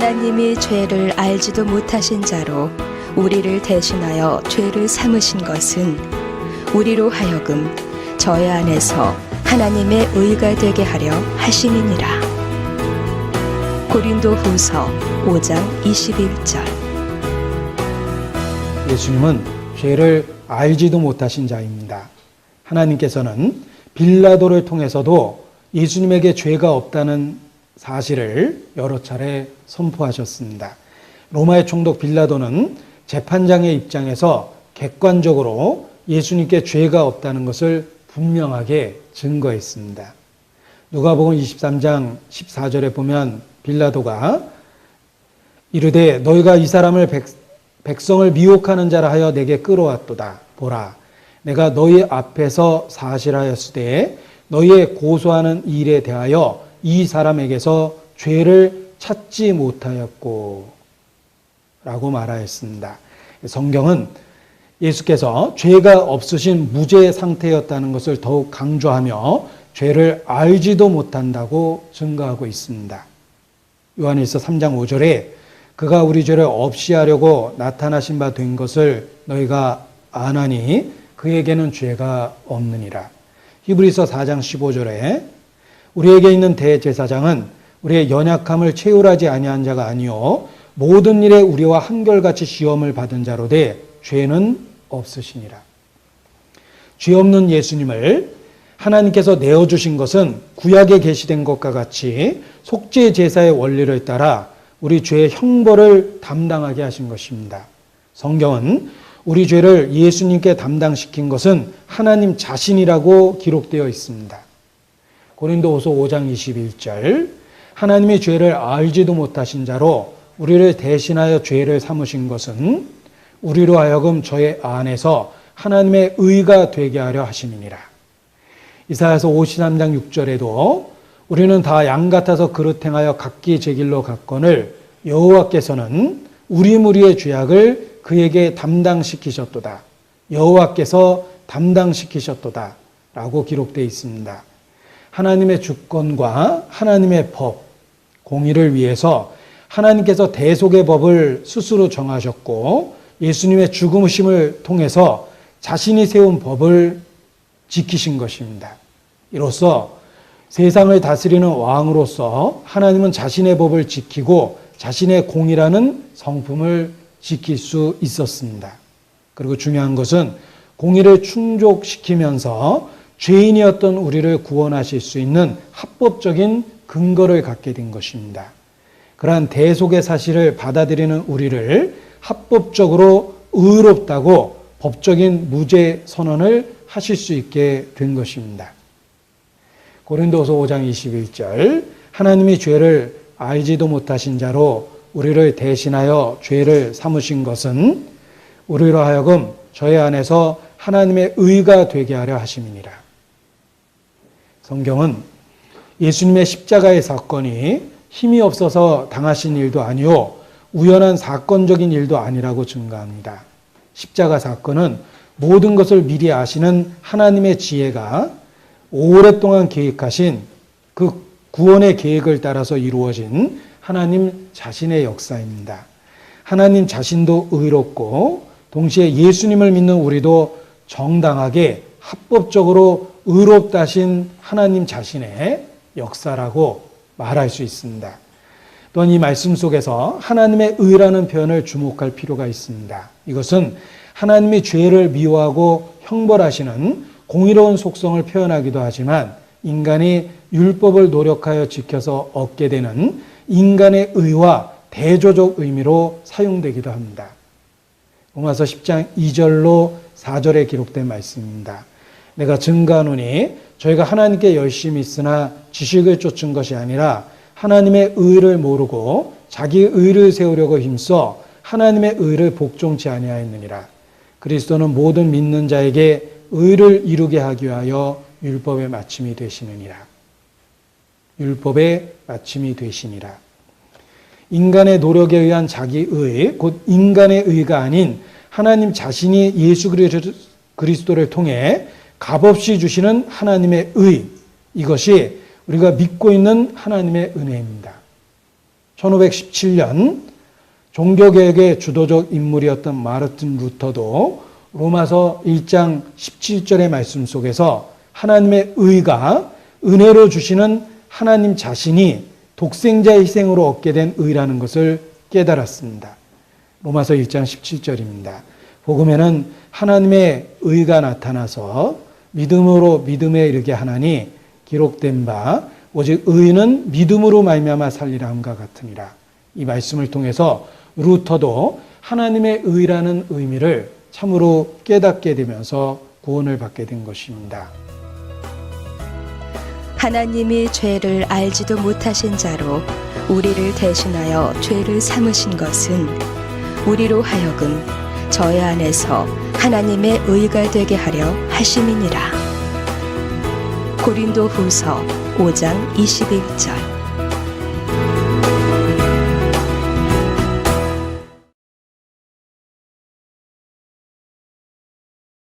하나님이 죄를 알지도 못하신 자로 우리를 대신하여 죄를 삼으신 것은 우리로 하여금 저희 안에서 하나님의 의가 되게 하려 하심이니라. 고린도후서 5장 21절. 예수님은 죄를 알지도 못하신 자입니다. 하나님께서는 빌라도를 통해서도 예수님에게 죄가 없다는 사실을 여러 차례 선포하셨습니다. 로마의 총독 빌라도는 재판장의 입장에서 객관적으로 예수님께 죄가 없다는 것을 분명하게 증거했습니다. 누가복음 23장 14절에 보면 빌라도가 이르되 너희가 이 사람을 백성을 미혹하는 자라 하여 내게 끌어왔도다. 보라, 내가 너희 앞에서 사실하였으되 너희의 고소하는 일에 대하여 이 사람에게서 죄를 찾지 못하였고 라고 말하였습니다. 성경은 예수께서 죄가 없으신 무죄 상태였다는 것을 더욱 강조하며 죄를 알지도 못한다고 증거하고 있습니다. 요한일서 3장 5절에 그가 우리 죄를 없이 하려고 나타나신 바 된 것을 너희가 아나니 그에게는 죄가 없느니라. 히브리서 4장 15절에 우리에게 있는 대제사장은 우리의 연약함을 체휼하지 아니한 자가 아니요 모든 일에 우리와 한결같이 시험을 받은 자로되 죄는 없으시니라. 죄 없는 예수님을 하나님께서 내어주신 것은 구약에 계시된 것과 같이 속죄 제사의 원리를 따라 우리 죄의 형벌을 담당하게 하신 것입니다. 성경은 우리 죄를 예수님께 담당시킨 것은 하나님 자신이라고 기록되어 있습니다. 고린도후서 5장 21절 하나님이 죄를 알지도 못하신 자로 우리를 대신하여 죄를 삼으신 것은 우리로 하여금 저의 안에서 하나님의 의가 되게 하려 하심이니라. 이사야서 53장 6절에도 우리는 다 양 같아서 그릇 행하여 각기 제 길로 갔거늘 여호와께서는 우리 무리의 죄악을 그에게 담당시키셨도다. 여호와께서 담당시키셨도다 라고 기록되어 있습니다. 하나님의 주권과 하나님의 법, 공의를 위해서 하나님께서 대속의 법을 스스로 정하셨고 예수님의 죽으심을 통해서 자신이 세운 법을 지키신 것입니다. 이로써 세상을 다스리는 왕으로서 하나님은 자신의 법을 지키고 자신의 공의라는 성품을 지킬 수 있었습니다. 그리고 중요한 것은 공의를 충족시키면서 죄인이었던 우리를 구원하실 수 있는 합법적인 근거를 갖게 된 것입니다. 그러한 대속의 사실을 받아들이는 우리를 합법적으로 의롭다고 법적인 무죄 선언을 하실 수 있게 된 것입니다. 고린도서 5장 21절 하나님이 죄를 알지도 못하신 자로 우리를 대신하여 죄를 삼으신 것은 우리로 하여금 저희 안에서 하나님의 의가 되게 하려 하심이니라. 성경은 예수님의 십자가의 사건이 힘이 없어서 당하신 일도 아니요 우연한 사건적인 일도 아니라고 증거합니다. 십자가 사건은 모든 것을 미리 아시는 하나님의 지혜가 오랫동안 계획하신 그 구원의 계획을 따라서 이루어진 하나님 자신의 역사입니다. 하나님 자신도 의롭고 동시에 예수님을 믿는 우리도 정당하게 합법적으로 의롭다신 하나님 자신의 역사라고 말할 수 있습니다. 또한 이 말씀 속에서 하나님의 의라는 표현을 주목할 필요가 있습니다. 이것은 하나님이 죄를 미워하고 형벌하시는 공의로운 속성을 표현하기도 하지만 인간이 율법을 노력하여 지켜서 얻게 되는 인간의 의와 대조적 의미로 사용되기도 합니다. 로마서 10장 2절로 4절에 기록된 말씀입니다. 내가 증거하노니 저희가 하나님께 열심히 있으나 지식을 쫓은 것이 아니라 하나님의 의를 모르고 자기 의를 세우려고 힘써 하나님의 의를 복종치 아니하였느니라. 그리스도는 모든 믿는 자에게 의를 이루게 하기 위하여 율법의 마침이 되시느니라. 율법의 마침이 되시니라. 인간의 노력에 의한 자기 의, 곧 인간의 의가 아닌 하나님 자신이 예수 그리스도를 통해 값없이 주시는 하나님의 의, 이것이 우리가 믿고 있는 하나님의 은혜입니다. 1517년 종교개혁의 주도적 인물이었던 마르틴 루터도 로마서 1장 17절의 말씀 속에서 하나님의 의가 은혜로 주시는 하나님 자신이 독생자의 희생으로 얻게 된 의라는 것을 깨달았습니다. 로마서 1장 17절입니다. 복음에는 하나님의 의가 나타나서 믿음으로 믿음에 이르게 하나니 기록된 바 오직 의인은 믿음으로 말미암아 살리라 함과 같으니라. 이 말씀을 통해서 루터도 하나님의 의라는 의미를 참으로 깨닫게 되면서 구원을 받게 된 것입니다. 하나님이 죄를 알지도 못하신 자로 우리를 대신하여 죄를 삼으신 것은 우리로 하여금 저희 안에서 하나님의 의가 되게 하려 하심이니라. 고린도후서 5장 21절.